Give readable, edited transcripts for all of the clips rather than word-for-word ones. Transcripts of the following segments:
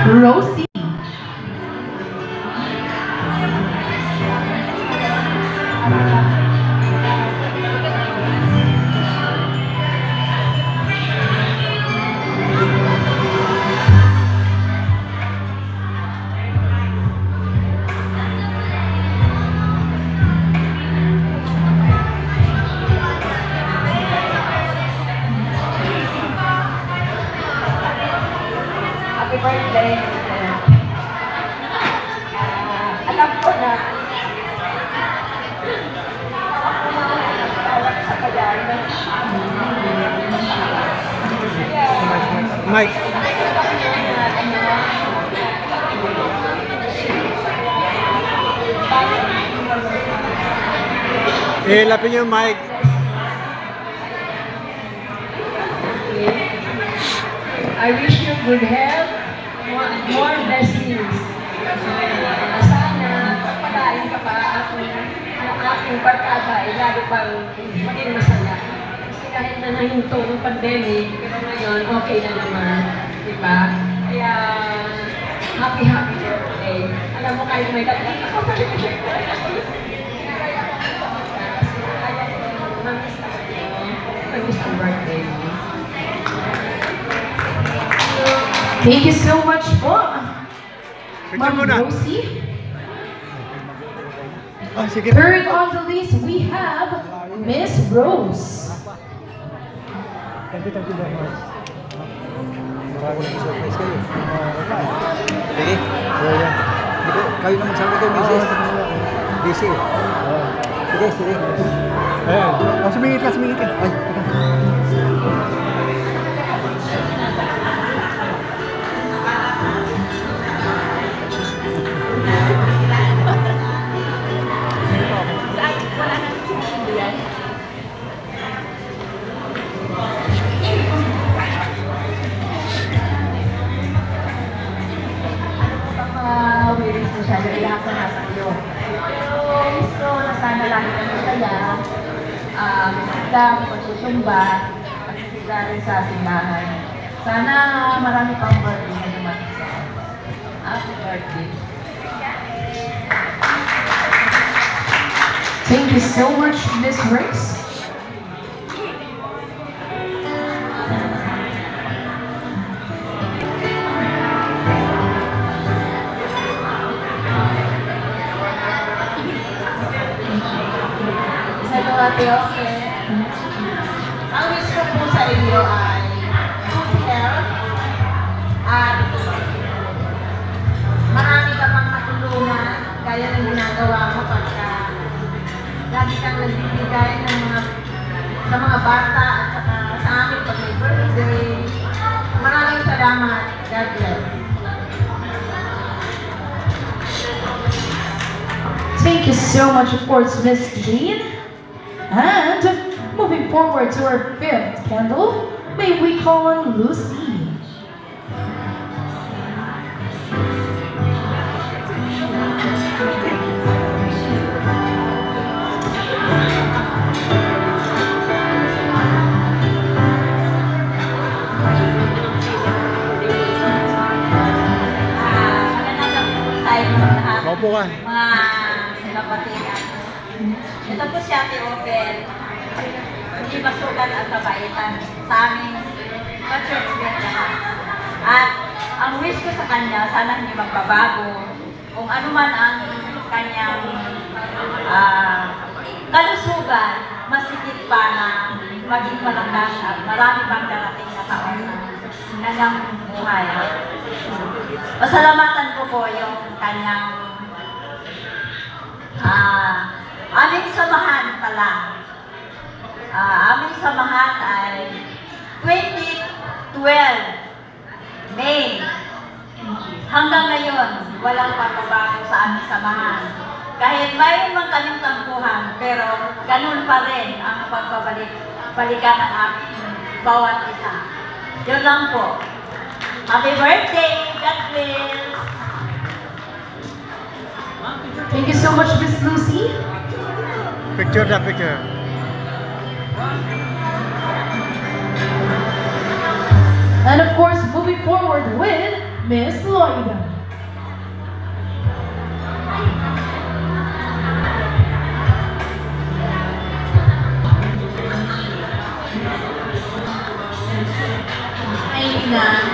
Rosie. Happy birthday. Alam ko na sa kaya Mike. Lapin yung mic. I wish you good health, more blessings. Sana pagpalain ka pa ang aking barkada ay lalo pang maging masaya. Kasi kahit na nahinto ang pandemic, pero ngayon okay na naman. Diba? Kaya happy birthday. Alam mo kahit may dagdag ako sa birthday ko. Mamiss ang birthday mo. Thank you so much po, Picture Ma'am muna. Rosie. Sige. Third on the list, we have Miss Rose. Thank you very much. Maraming surprise kayo. Sige. So, yan. Kayo na magsabi kayo, Mrs. Busy. Sige. Ayan. Sumingit ka. Ay, Wilis mo siya, naiyak ko na sa iyo. Pero wish ko na sana lagi ka masaya, maganda, magsusumba, at sila rin sa simbahan. Sana marami pang birthday na dumating sa happy birthday. Thank you so much, Miss Rose. Ate Ope, ang wish ko po sa inyo ay good health at marami ka pang matulungan kaya ng ginagawa mo pagka lagi kang nagbibigay ng sa mga bata at saka sa amin pag may birthday. Maraming salamat. God bless. Thank you so much, of course, Miss Jean. And moving forward to our fifth candle, may we call on Lucy. Opo ka. Mga kapatid. Ito po si Ate Open. Hindi masukat at kabaitan sa aming ka-church lahat. At ang wish ko sa kanya, sana hindi magbabago. Kung ano man ang kanyang kalusugan, masigit pa na maging malakas at marami pang darating na taon na kanyang buhay. Pasalamatan ko po yung kanyang aming samahan pala. Aming samahan ay 2012 May. Hanggang ngayon, walang pagbabago sa aming samahan. Kahit mayroon man kaming tampuhan, pero ganun pa rin ang pagbabalikan ng aming bawat isa. Yun lang po. Happy birthday! God bless! Thank you so much, Miss Lucy. Picture. And of course, moving forward with Miss Loida. Ay, Ninang.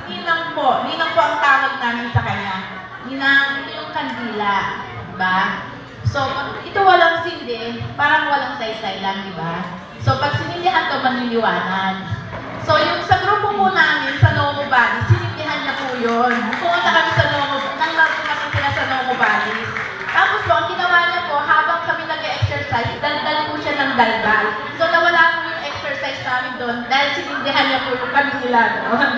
Ninang po ang tawag namin sa kanya. Ninang, ito yung kandila, diba? So, ito walang sindi, parang walang saysay lang, diba? So, pag sinindihan to, manliliwanag. So, yung sa grupo po namin, sa Nomo Valley, sinindihan niya po yun. Pumunta kami sa Nomo, nang natin sila sa Nomo Valley. Tapos po, ang ginawa niya po, habang kami nag-exercise, daldal po siya ng daldal. So, nawala po yung exercise namin doon dahil sinindihan niya po yung kandila doon.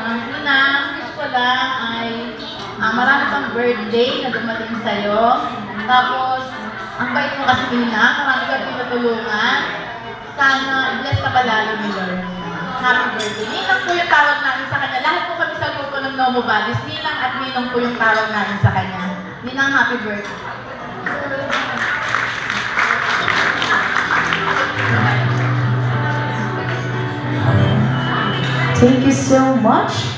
Ninang, wish ko lang ay marami pang birthday na dumating sa'yo. Tapos, ang bait mo kasi Ninang, marami kang pinutulungan. Sana, bless ka palalo ni Lord. Happy birthday. Ninang po yung tawag namin sa kanya. Lahat po kami sa grupo ng Nomo Valleys, Ninang at Ninong po yung tawag namin sa kanya. Ninang, happy birthday. Thank you so much,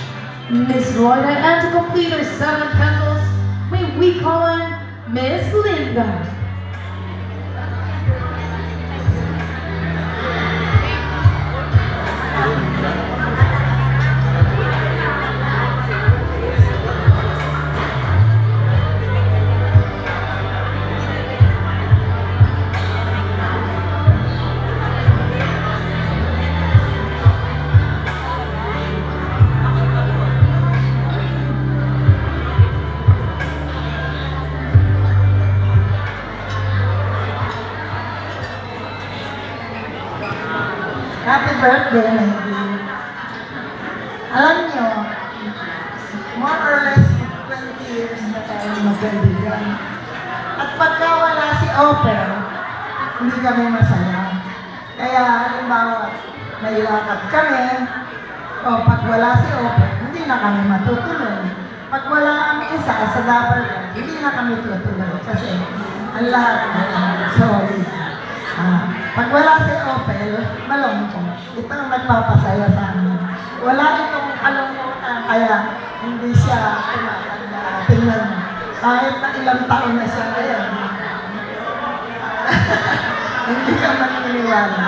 Miss Loida. And to complete our 7 candles, may we call on Miss Linda. Happy birthday, Lady. Alam niyo, more or less 20 years na tayo magkaibigan. At pagka wala si Oper, hindi kami masaya. Kaya, halimbawa, may lakad kami, o pag wala si Oper, hindi na kami matutuloy. Pag wala ang isa sa dapat, hindi na kami tutuloy. Kasi, ang lahat na sorry. Pag wala si Opel, malungkot. Ito ang nagpapasaya sa amin. Wala itong kalungkutan, kaya hindi siya tumatanda. Tingnan mo. Kahit na ilang taon na siya ngayon. Hindi ka maniniwala.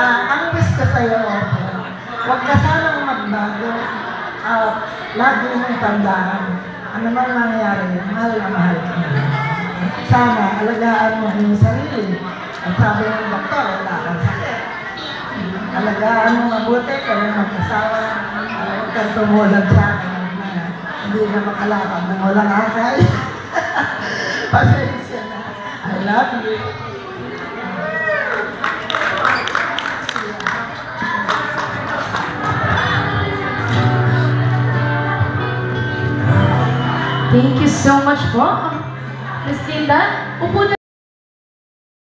Ang wish ko sa'yo, Opel, huwag ka sanang magbago. Lagi mong tandaan. Ano man nangyari, mahal na mahal ka. Sana, alagaan mo ang iyong sarili. At sabi ng doktor, wala kang sakit. Alagaan mo mabuti, kaya mag-asawa, huwag kang tumulag sa akin. Hindi na makalakad ng walang akay. Pasensya na. I love you. Thank you so much po, Miss Linda. Upo na